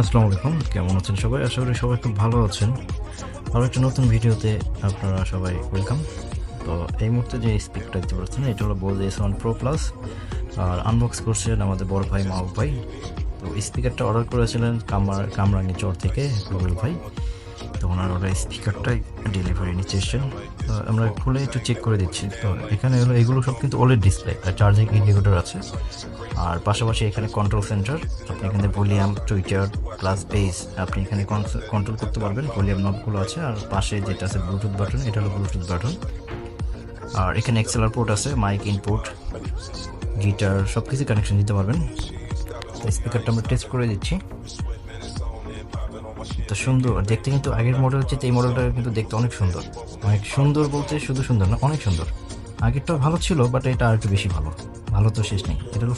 আসসালামু আলাইকুম, কেমন আছেন সবাই? আশা করি সবাই খুব ভালো আছেন। আরও একটা নতুন ভিডিওতে আপনারা সবাই ওয়েলকাম। তো এই মুহূর্তে যে স্পিকটা দেখতে পাচ্ছেন এটা হলো বোস S1 Pro Plus, আর আনবক্স করছিলেন আমাদের বড় ভাই মাহবুব ভাই। তো স্পিকারটা অর্ডার করেছিলেন কামরাঙ্গি চর থেকে রুবেল ভাই। তো ওনার ওরা স্পিকারটাই ডেলিভারি নিচ্ছে এসছেন। তো আমরা খুলে একটু চেক করে দিচ্ছি। তো এখানে হলো এগুলো সব কিন্তু ওলেড ডিসপ্লে, চার্জিং ইন্ডিকেটর আছে। আর পাশাপাশি এখানে কন্ট্রোল সেন্টার, আপনি এখানে ভলিউম, টুইটার প্লাস বেস আপনি এখানে কন্ট্রোল করতে পারবেন। ভলিউম নবগুলো আছে, আর পাশে যেটা আছে ব্লুটুথ বাটন, এটা হলো ব্লুটুথ বাটন। আর এখানে এক্সএলআর পোর্ট আছে, মাইক ইনপুট, গিটার সব কিছু কানেকশন দিতে পারবেন। তো স্পিকারটা আমরা টেস্ট করে দিচ্ছি। তো সুন্দর দেখতে, কিন্তু আগের মডেল হচ্ছে এই মডেলটা কিন্তু দেখতে অনেক সুন্দর। অনেক সুন্দর বলতে শুধু সুন্দর না, অনেক সুন্দর। আগেরটাও ভালো ছিল, বাট এটা আর একটু বেশি ভালো। ভালো তো শেষ নেই। এটা হলো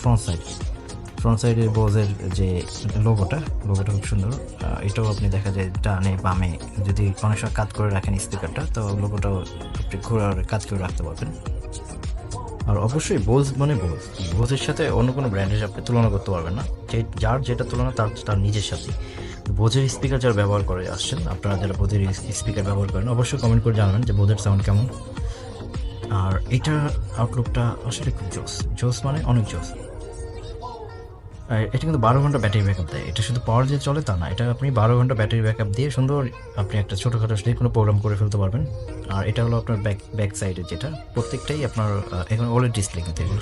ফ্রন্ট সাইডে বোজের যে লোগোটা খুব সুন্দর। এটাও আপনি দেখা যায় ডানে বামে যদি অনেক সময় কাজ করে রাখেন স্পিকারটা, তো লোগোটাও আপনি ঘোরার কাজ করে রাখতে পারবেন। আর অবশ্যই বোজ মানে বোজের সাথে অন্য কোনো ব্র্যান্ডের আপনি তুলনা করতে পারবেন না। যার যেটা তুলনা তার তার নিজের সাথে। বোজের স্পিকার যারা ব্যবহার করে আসছেন, আপনারা যারা বোজের স্পিকার ব্যবহার করেন অবশ্যই কমেন্ট করে জানাবেন যে বোজের সাউন্ড কেমন। আর এটার আউটলুকটা আসলে খুব জোস মানে অনেক জোস। আর এটা কিন্তু 12 ঘন্টা ব্যাটারি ব্যাকআপ দেয়। এটা শুধু পাওয়ার দিয়ে চলে তা না, এটা আপনি 12 ঘন্টা ব্যাটারি ব্যাকআপ দিয়ে সুন্দর আপনি একটা ছোটোখাটো যে কোনো প্রোগ্রাম করে ফেলতে পারবেন। আর এটা হলো আপনার ব্যাক সাইডে, যেটা প্রত্যেকটাই আপনার এখন ওলেড ডিসপ্লে কিন্তু এগুলো